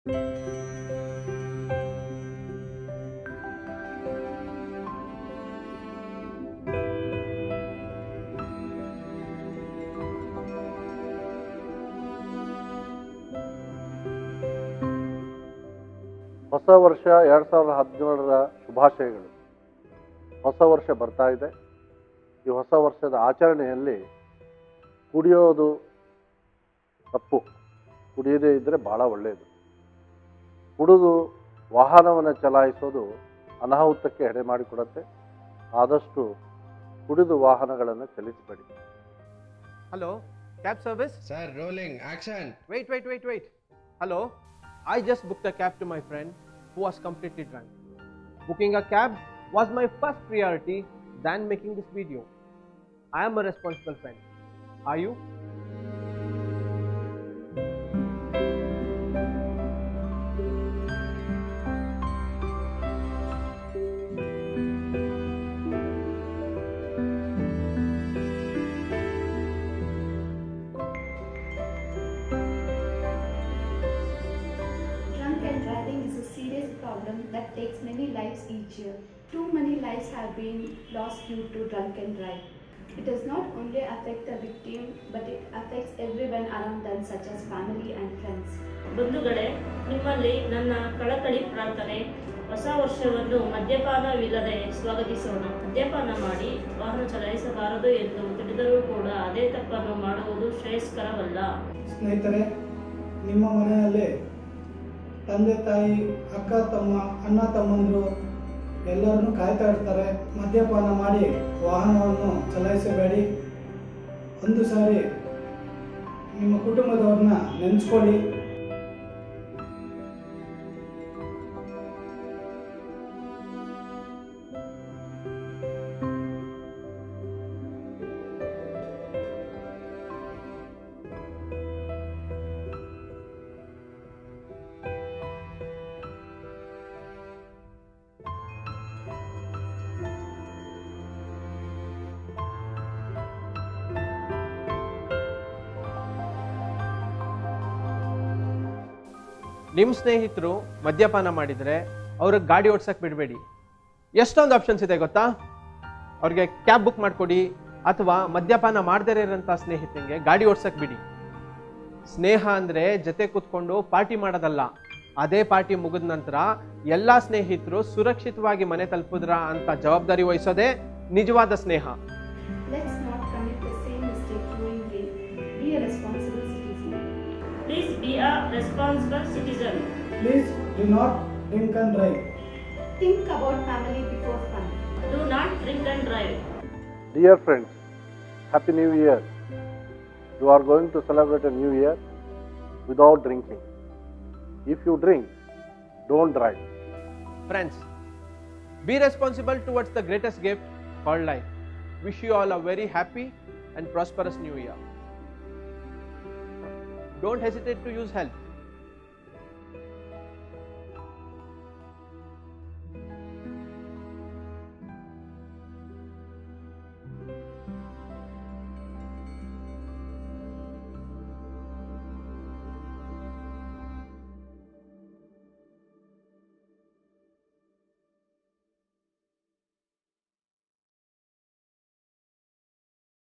ಹೊಸ ವರ್ಷ 2017ರ ಶುಭಾಶಯಗಳು. ಹೊಸ ವರ್ಷ ಬರ್ತಾ ಇದೆ. ಈ ಹೊಸ ವರ್ಷದ ಆಚರಣೆಯಲ್ಲಿ ಕುಡಿಯೋದು ತಪ್ಪು, ಕುಡಿಯದೇ ಇದ್ದರೆ ಭಾಳ ಒಳ್ಳೆಯದು. ಕುಡಿದು ವಾಹನವನ್ನು ಚಲಾಯಿಸೋದು ಅನಾಹುತಕ್ಕೆ ಎಡೆ ಮಾಡಿಕೊಡುತ್ತೆ. ಆದಷ್ಟು ಕುಡಿದು ವಾಹನಗಳನ್ನು ಚಲಿಸಬೇಡಿ. Hello, cab service? Sir, rolling, action. Wait. Hello, I just booked a cab to my friend who was completely drunk. Booking a cab was my first priority than making this video. I am a responsible friend. Are you? Problem that takes many lives each year. Too many lives have been lost due to drunken drive. It does not only affect the victim, but it affects everyone around them, such as family and friends. ಬಂಧುಗಳೇ, ನಿಮ್ಮಲ್ಲಿ ನನ್ನ ಕಳಕಳಿ ಪ್ರಾರ್ಥನೆ. ಹೊಸ ವರ್ಷವನ್ನು ಮದ್ಯಪಾನವಿಲ್ಲದೆ ಸ್ವಾಗತಿಸೋಣ. ಮದ್ಯಪಾನ ಮಾಡಿ ವಾಹನ ಚಲಾಯಿಸಬಾರದು ಎಂದು ತಿಳಿದರೂ ಕೂಡ ಅದೇ ತಪ್ಪನ್ನು ಮಾಡುವುದು ಶ್ರೇಯಸ್ಕರವಲ್ಲ. ಸ್ನೇಹಿತರೆ, ನಿಮ್ಮ ಮನೆಯಲ್ಲಿ ತಂದೆ ತಾಯಿ, ಅಕ್ಕ ತಮ್ಮ, ಅಣ್ಣ ತಮ್ಮಂದರು ಎಲ್ಲರನ್ನೂ ಕಾಯ್ತಾ ಇರ್ತಾರೆ. ಮದ್ಯಪಾನ ಮಾಡಿ ವಾಹನವನ್ನು ಚಲಾಯಿಸಬೇಡಿ. ಒಂದು ಸಾರಿ ನಿಮ್ಮ ಕುಟುಂಬದವ್ರನ್ನ ನೆನೆಸ್ಕೊಳ್ಳಿ. ನಿಮ್ಮ ಸ್ನೇಹಿತರು ಮದ್ಯಪಾನ ಮಾಡಿದರೆ ಅವ್ರಿಗೆ ಗಾಡಿ ಓಡ್ಸಕ್ಕೆ ಬಿಡಬೇಡಿ. ಎಷ್ಟೊಂದು ಆಪ್ಷನ್ಸ್ ಇದೆ ಗೊತ್ತಾ? ಅವ್ರಿಗೆ ಕ್ಯಾಬ್ ಬುಕ್ ಮಾಡಿಕೊಡಿ, ಅಥವಾ ಮದ್ಯಪಾನ ಮಾಡದೇ ಇರೋಂಥ ಸ್ನೇಹಿತನಿಗೆ ಗಾಡಿ ಓಡ್ಸಕ್ಕೆ ಬಿಡಿ. ಸ್ನೇಹ ಅಂದರೆ ಜೊತೆ ಕೂತ್ಕೊಂಡು ಪಾರ್ಟಿ ಮಾಡೋದಲ್ಲ. ಅದೇ ಪಾರ್ಟಿ ಮುಗಿದ ನಂತರ ಎಲ್ಲ ಸ್ನೇಹಿತರು ಸುರಕ್ಷಿತವಾಗಿ ಮನೆ ತಲುಪಿದ್ರ ಅಂತ ಜವಾಬ್ದಾರಿ ವಹಿಸೋದೇ ನಿಜವಾದ ಸ್ನೇಹ. Let's not commit the same mistake knowingly. Be a responsible citizen. Please be a responsible citizen. Please do not drink and drive. Think about family before fun. Do not drink and drive. Dear friends, Happy New Year. You are going to celebrate a new year without drinking. If you drink, don't drive. Friends, be responsible towards the greatest gift called life. Wish you all a very happy and prosperous new year. Don't hesitate to use help.